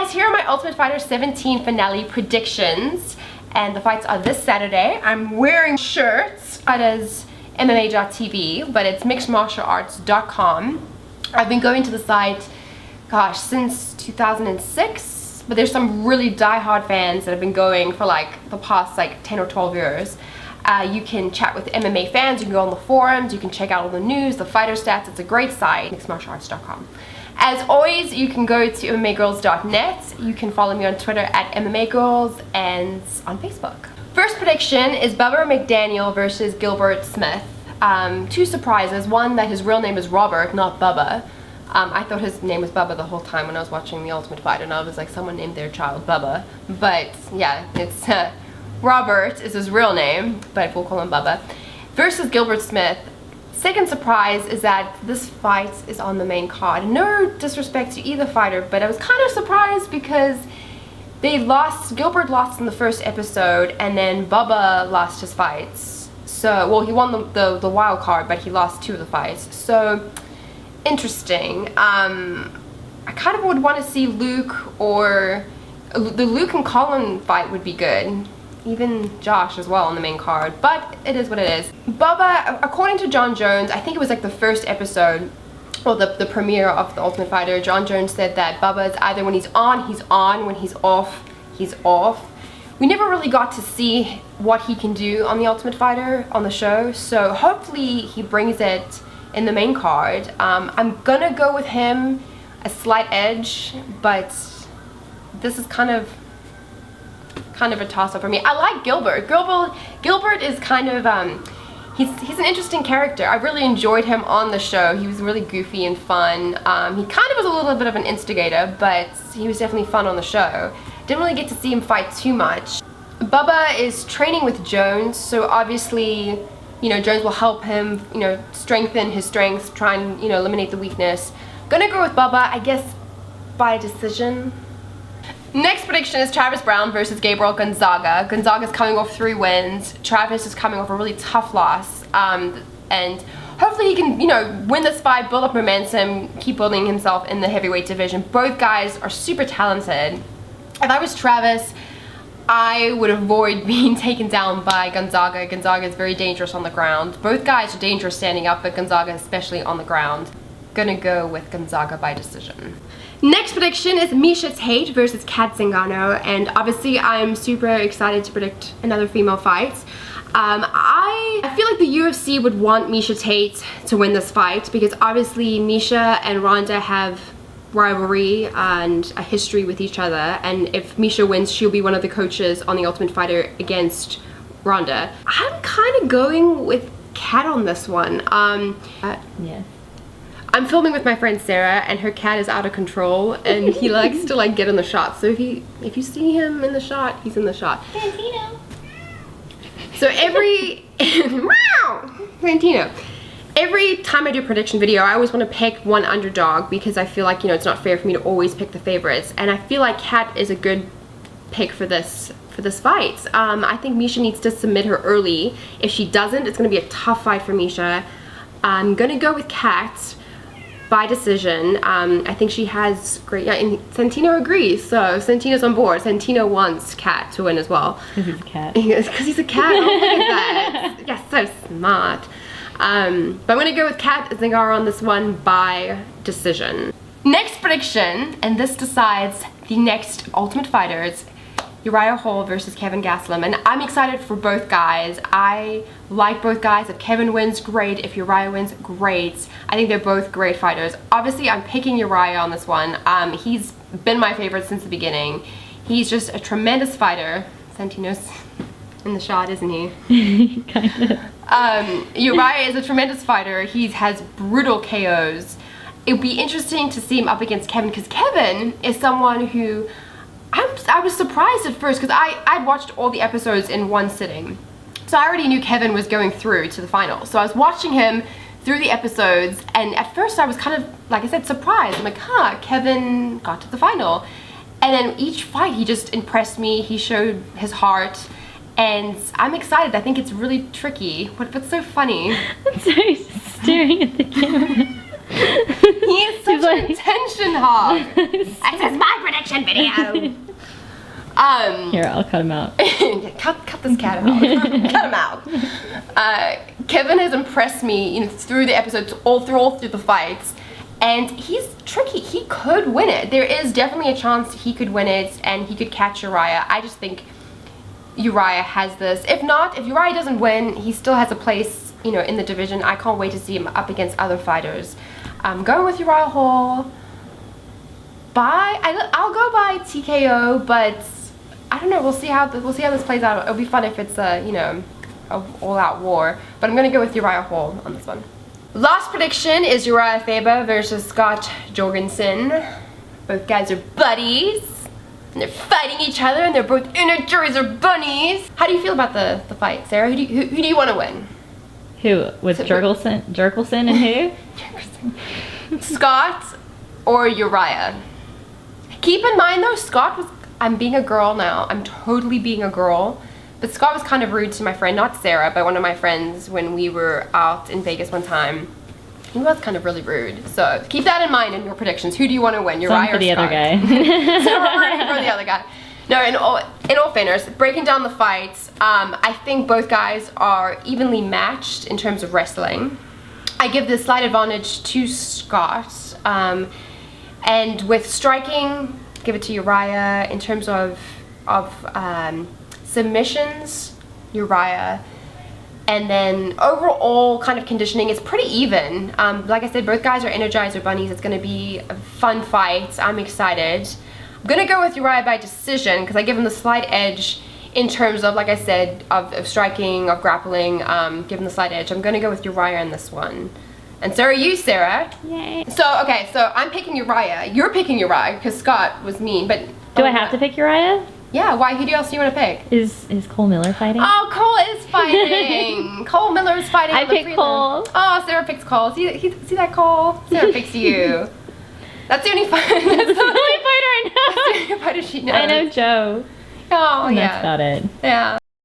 guys, here are my Ultimate Fighter 17 finale predictions, and the fights are this Saturday. I'm wearing shirts. It is MMA.tv, but it's mixedmartialarts.com. I've been going to the site, gosh, since 2006, but there's some really die-hard fans that have been going for like the past like 10 or 12 years. You can chat with MMA fans, you can go on the forums, you can check out all the news, the fighter stats. It's a great site, mixedmartialarts.com. As always, you can go to MMAgirls.net. You can follow me on Twitter at MMAgirls and on Facebook. First prediction is Bubba McDaniel versus Gilbert Smith. Two surprises. One, that his real name is Robert, not Bubba. I thought his name was Bubba the whole time when I was watching The Ultimate Fighter, and I was like, someone named their child Bubba. But yeah, it's Robert is his real name, but we'll call him Bubba. Versus Gilbert Smith. Second surprise is that this fight is on the main card. No disrespect to either fighter, but I was kind of surprised because they lost. Gilbert lost in the first episode, and then Bubba lost his fights. So, well, he won the wild card, but he lost 2 of the fights. So, interesting. I kind of would want to see Luke, or the Luke and Colin fight would be good. Even Josh as well on the main card, but it is what it is. Bubba, according to John Jones, I think it was like the first episode, or the premiere of The Ultimate Fighter, John Jones said that Bubba is either when he's on, when he's off, he's off. We never really got to see what he can do on The Ultimate Fighter on the show, so hopefully he brings it in the main card. I'm gonna go with him, a slight edge, but this is kind of a toss-up for me. I like Gilbert. Gilbert is kind of he's an interesting character. I really enjoyed him on the show. He was really goofy and fun. He kind of was a little bit of an instigator, but he was definitely fun on the show. Didn't really get to see him fight too much. Bubba is training with Jones, so obviously, you know, Jones will help him, you know, strengthen his strengths, try and, you know, eliminate the weakness. Gonna go with Bubba, I guess, by decision. Next prediction is Travis Browne versus Gabriel Gonzaga. Gonzaga's coming off 3 wins. Travis is coming off a really tough loss. And hopefully he can, you know, win this fight, build up momentum, keep building himself in the heavyweight division. Both guys are super talented. If I was Travis, I would avoid being taken down by Gonzaga. Gonzaga is very dangerous on the ground. Both guys are dangerous standing up, but Gonzaga especially on the ground. Gonna go with Gonzaga by decision. Next prediction is Miesha Tate versus Kat Zingano, and obviously I'm super excited to predict another female fight. I feel like the UFC would want Miesha Tate to win this fight because obviously Miesha and Ronda have rivalry and a history with each other, and if Miesha wins, she'll be one of the coaches on The Ultimate Fighter against Ronda. I'm kind of going with Kat on this one. Yeah. I'm filming with my friend Sarah, and her cat is out of control, and he likes to like get in the shot. So if you see him in the shot, he's in the shot. Santino. So every Santino. Every time I do a prediction video, I always want to pick one underdog because I feel like, you know, it's not fair for me to always pick the favorites, and I feel like Kat is a good pick for this fight. I think Miesha needs to submit her early. If she doesn't, it's going to be a tough fight for Miesha. I'm gonna go with Kat by decision. I think she has great, yeah, and Santino agrees, so Santino's on board. Santino wants Kat to win as well. Because he's a cat. Because he's a cat. Oh, look at that. Yeah, so smart. But I'm gonna go with Kat Zingano on this one by decision. Next prediction, and this decides the next Ultimate Fighters, Uriah Hall versus Kevin Gastelum, and I'm excited for both guys. I like both guys. If Kevin wins, great. If Uriah wins, great. I think they're both great fighters. Obviously, I'm picking Uriah on this one. He's been my favorite since the beginning. He's just a tremendous fighter. Santino's in the shot, isn't he? Kind of. Uriah is a tremendous fighter. He has brutal KOs. It would be interesting to see him up against Kevin, because Kevin is someone who I was surprised at first, because I'd watched all the episodes in one sitting. So I already knew Kevin was going through to the final. So I was watching him through the episodes, and at first I was kind of, like I said, surprised. I'm like, huh, Kevin got to the final. And then each fight he just impressed me. He showed his heart, and I'm excited. I think it's really tricky. What's so funny? I'm sorry, staring at the camera. He is such was like... Attention hog. This is my prediction video. Here, I'll cut him out. cut this cat out. Cut him out. Kevin has impressed me, you know, through the episodes, all through the fights, and he's tricky. He could win it. There is definitely a chance he could win it, and he could catch Uriah. I just think Uriah has this. If not, if Uriah doesn't win, he still has a place, you know, in the division. I can't wait to see him up against other fighters. I'm going with Uriah Hall. I'll go by TKO, but I don't know. We'll see how this plays out. It'll be fun if it's a, you know, an all-out war. But I'm gonna go with Uriah Hall on this one. Last prediction is Uriah Faber versus Scott Jorgensen. Both guys are buddies, and they're fighting each other, and they're both Energizer bunnies. How do you feel about the fight, Sarah? Who do you want to win? Who? Was Jorgensen and who? Scott or Uriah? Keep in mind though, Scott was, I'm being a girl now, I'm totally being a girl, but Scott was kind of rude to my friend, not Sarah, but one of my friends when we were out in Vegas one time. He was kind of really rude, so keep that in mind in your predictions. Who do you want to win, Uriah or Scott? For the other guy. So we're rooting for the other guy. No, in all fairness, breaking down the fights, I think both guys are evenly matched in terms of wrestling. I give the slight advantage to Scott. And with striking, give it to Uriah. In terms of submissions, Uriah. And then overall kind of conditioning, it's pretty even. Like I said, both guys are Energizer bunnies. It's going to be a fun fight. I'm excited. I'm going to go with Uriah by decision because I give him the slight edge in terms of, like I said, of striking, of grappling. Give him the slight edge. I'm going to go with Uriah in this one. And so are you, Sarah. Yay. So, okay, so I'm picking Uriah. You're picking Uriah because Scott was mean, but... Do I have to pick Uriah? Yeah, why? Who else do you want to pick? Is Cole Miller fighting? Oh, Cole is fighting. Cole Miller is fighting. I picked Cole. Oh, Sarah picks Cole. See that, Cole? Sarah picks you. That's the only fight. That's the only fighter I know. That's the only fighter she knows. I know Joe. Oh, and yeah. That's about it. Yeah.